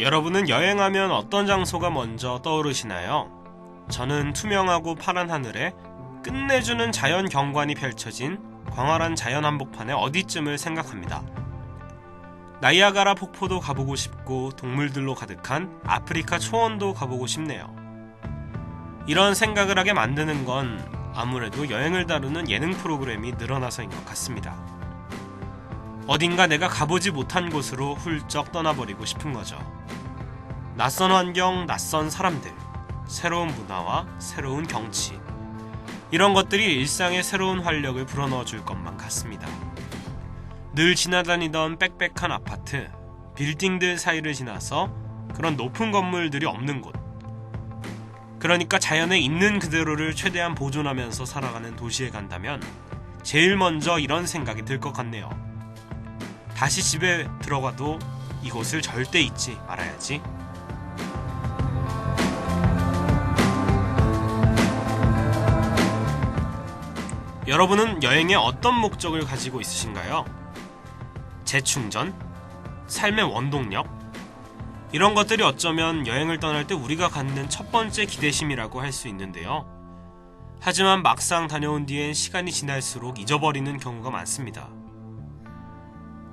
여러분은 여행하면 어떤 장소가 먼저 떠오르시나요? 저는 투명하고 파란 하늘에 끝내주는 자연 경관이 펼쳐진 광활한 자연 한복판의 어디쯤을 생각합니다. 나이아가라 폭포도 가보고 싶고 동물들로 가득한 아프리카 초원도 가보고 싶네요. 이런 생각을 하게 만드는 건 아무래도 여행을 다루는 예능 프로그램이 늘어나서인 것 같습니다. 어딘가 내가 가보지 못한 곳으로 훌쩍 떠나버리고 싶은 거죠. 낯선 환경, 낯선 사람들, 새로운 문화와 새로운 경치, 이런 것들이 일상에 새로운 활력을 불어넣어 줄 것만 같습니다. 늘 지나다니던 빽빽한 아파트, 빌딩들 사이를 지나서 그런 높은 건물들이 없는 곳, 그러니까 자연에 있는 그대로를 최대한 보존하면서 살아가는 도시에 간다면 제일 먼저 이런 생각이 들 것 같네요. 다시 집에 들어가도 이곳을 절대 잊지 말아야지. 여러분은 여행에 어떤 목적을 가지고 있으신가요? 재충전? 삶의 원동력? 이런 것들이 어쩌면 여행을 떠날 때 우리가 갖는 첫 번째 기대심이라고 할 수 있는데요. 하지만 막상 다녀온 뒤엔 시간이 지날수록 잊어버리는 경우가 많습니다.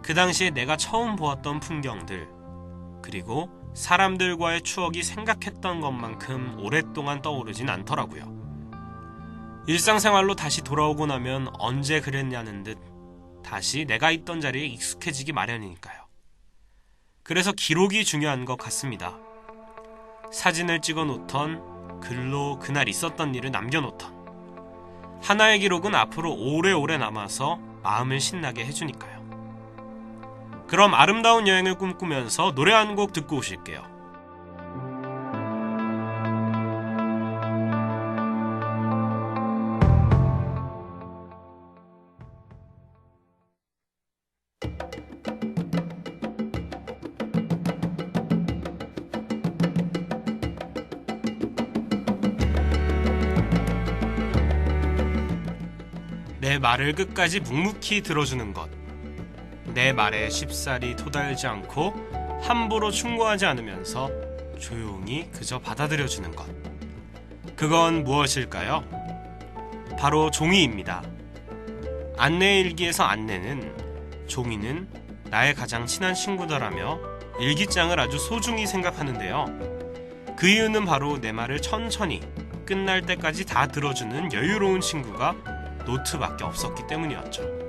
그 당시에 내가 처음 보았던 풍경들, 그리고 사람들과의 추억이 생각했던 것만큼 오랫동안 떠오르진 않더라고요. 일상생활로 다시 돌아오고 나면 언제 그랬냐는 듯 다시 내가 있던 자리에 익숙해지기 마련이니까요. 그래서 기록이 중요한 것 같습니다. 사진을 찍어 놓던, 글로 그날 있었던 일을 남겨놓던, 하나의 기록은 앞으로 오래오래 남아서 마음을 신나게 해주니까요. 그럼 아름다운 여행을 꿈꾸면서 노래 한 곡 듣고 오실게요. 내 말을 끝까지 묵묵히 들어주는 것, 내 말에 쉽사리 토달지 않고 함부로 충고하지 않으면서 조용히 그저 받아들여주는 것, 그건 무엇일까요? 바로 종이입니다. 안내일기에서 안내는 종이는 나의 가장 친한 친구다라며 일기장을 아주 소중히 생각하는데요. 그 이유는 바로 내 말을 천천히 끝날 때까지 다 들어주는 여유로운 친구가 노트밖에 없었기 때문이었죠.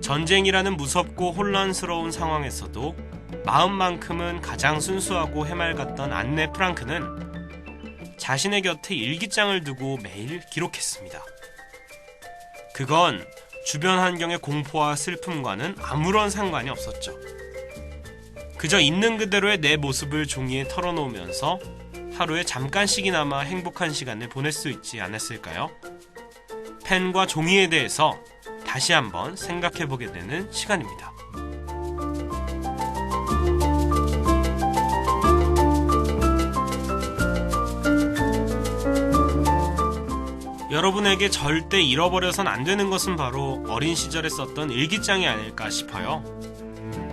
전쟁이라는 무섭고 혼란스러운 상황에서도 마음만큼은 가장 순수하고 해맑았던 안네 프랑크는 자신의 곁에 일기장을 두고 매일 기록했습니다. 그건 주변 환경의 공포와 슬픔과는 아무런 상관이 없었죠. 그저 있는 그대로의 내 모습을 종이에 털어놓으면서 하루에 잠깐씩이나마 행복한 시간을 보낼 수 있지 않았을까요? 펜과 종이에 대해서 다시 한번 생각해보게 되는 시간입니다. 여러분에게 절대 잃어버려선 안 되는 것은 바로 어린 시절에 썼던 일기장이 아닐까 싶어요.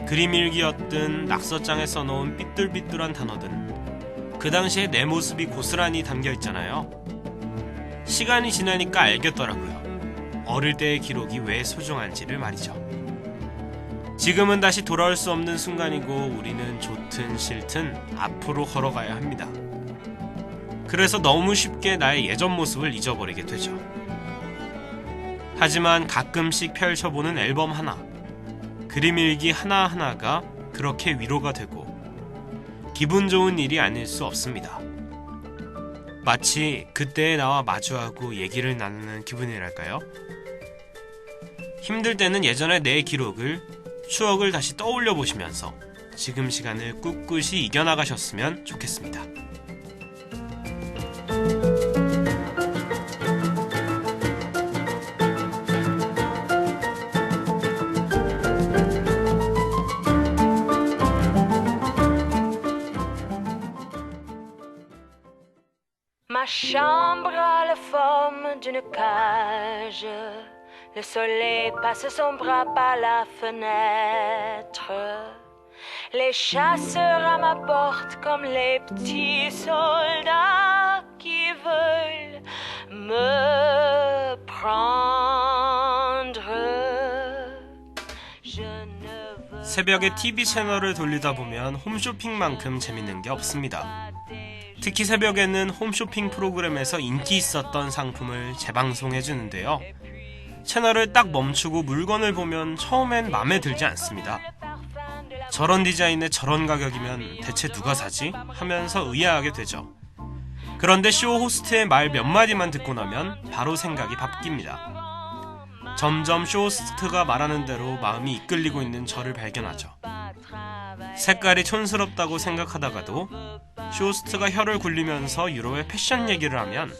그림 일기였든 낙서장에 써놓은 삐뚤삐뚤한 단어든 그 당시에 내 모습이 고스란히 담겨있잖아요. 시간이 지나니까 알겠더라고요. 어릴 때의 기록이 왜 소중한지를 말이죠. 지금은 다시 돌아올 수 없는 순간이고 우리는 좋든 싫든 앞으로 걸어가야 합니다. 그래서 너무 쉽게 나의 예전 모습을 잊어버리게 되죠. 하지만 가끔씩 펼쳐보는 앨범 하나, 그림 일기 하나하나가 그렇게 위로가 되고 기분 좋은 일이 아닐 수 없습니다. 마치 그때의 나와 마주하고 얘기를 나누는 기분이랄까요? 힘들 때는 예전의 내 기록을, 추억을 다시 떠올려 보시면서 지금 시간을 꿋꿋이 이겨나가셨으면 좋겠습니다. Ma chambre a la forme d'une cage. Le soleil passe son bras par la fenêtre. Les chasseurs à ma porte comme les petits soldats qui veulent me prendre. Je ne veux 새벽에 TV 채널을 돌리다 보면 홈쇼핑만큼 재밌는 게 없습니다. 특히 새벽에는 홈쇼핑 프로그램에서 인기 있었던 상품을 재방송해 주는데요. 채널을 딱 멈추고 물건을 보면 처음엔 마음에 들지 않습니다. 저런 디자인에 저런 가격이면 대체 누가 사지? 하면서 의아하게 되죠. 그런데 쇼 호스트의 말 몇 마디만 듣고 나면 바로 생각이 바뀝니다. 점점 쇼 호스트가 말하는 대로 마음이 이끌리고 있는 저를 발견하죠. 색깔이 촌스럽다고 생각하다가도 쇼 호스트가 혀를 굴리면서 유럽의 패션 얘기를 하면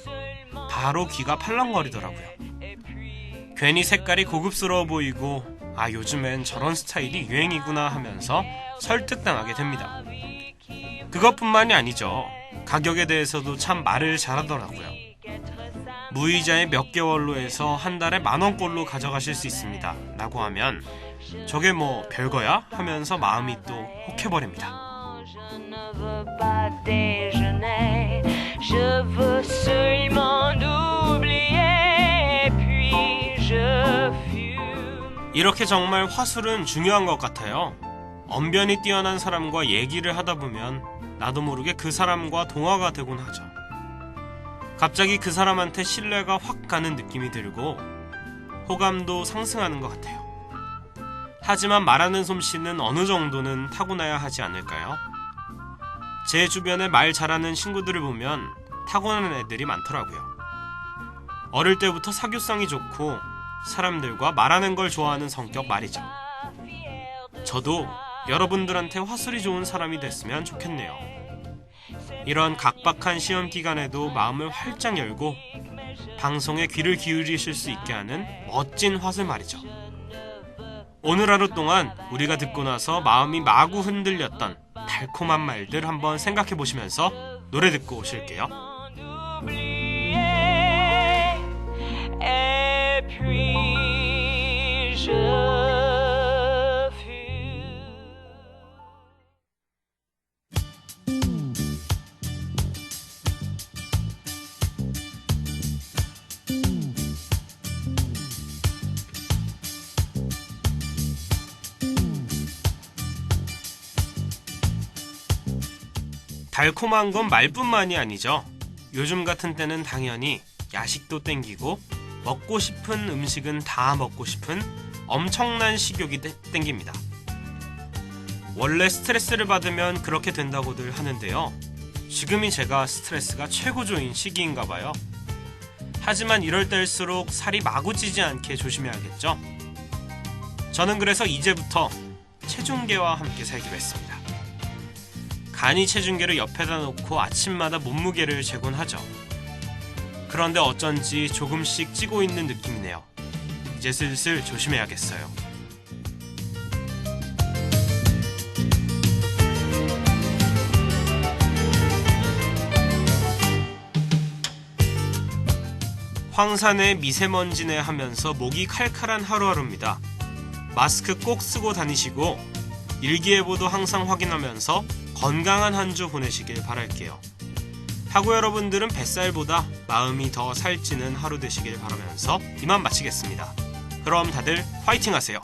바로 귀가 팔랑거리더라고요. 괜히 색깔이 고급스러워 보이고 아 요즘엔 저런 스타일이 유행이구나 하면서 설득당하게 됩니다. 그것뿐만이 아니죠. 가격에 대해서도 참 말을 잘하더라고요. 무이자에 몇 개월로 해서 한 달에 10,000원꼴로 가져가실 수 있습니다 라고 하면 저게 뭐 별거야? 하면서 마음이 또 혹해버립니다. 이렇게 정말 화술은 중요한 것 같아요. 언변이 뛰어난 사람과 얘기를 하다 보면 나도 모르게 그 사람과 동화가 되곤 하죠. 갑자기 그 사람한테 신뢰가 확 가는 느낌이 들고 호감도 상승하는 것 같아요. 하지만 말하는 솜씨는 어느 정도는 타고나야 하지 않을까요? 제 주변에 말 잘하는 친구들을 보면 타고나는 애들이 많더라고요. 어릴 때부터 사교성이 좋고 사람들과 말하는 걸 좋아하는 성격 말이죠. 저도 여러분들한테 화술이 좋은 사람이 됐으면 좋겠네요. 이런 각박한 시험 기간에도 마음을 활짝 열고 방송에 귀를 기울이실 수 있게 하는 멋진 화술 말이죠. 오늘 하루 동안 우리가 듣고 나서 마음이 마구 흔들렸던 달콤한 말들 한번 생각해 보시면서 노래 듣고 오실게요. 달콤한 건 말뿐만이 아니죠. 요즘 같은 때는 당연히 야식도 땡기고 먹고 싶은 음식은 다 먹고 싶은 엄청난 식욕이 땡깁니다. 원래 스트레스를 받으면 그렇게 된다고들 하는데요. 지금이 제가 스트레스가 최고조인 시기인가 봐요. 하지만 이럴 때일수록 살이 마구 찌지 않게 조심해야겠죠. 저는 그래서 이제부터 체중계와 함께 살기로 했습니다. 간이 체중계를 옆에다 놓고 아침마다 몸무게를 재곤 하죠. 그런데 어쩐지 조금씩 찌고 있는 느낌이네요. 이제 슬슬 조심해야겠어요. 황사내 미세먼지내 하면서 목이 칼칼한 하루하루입니다. 마스크 꼭 쓰고 다니시고 일기예보도 항상 확인하면서 건강한 한 주 보내시길 바랄게요. 하고 여러분들은 뱃살보다 마음이 더 살찌는 하루 되시길 바라면서 이만 마치겠습니다. 그럼 다들 화이팅 하세요.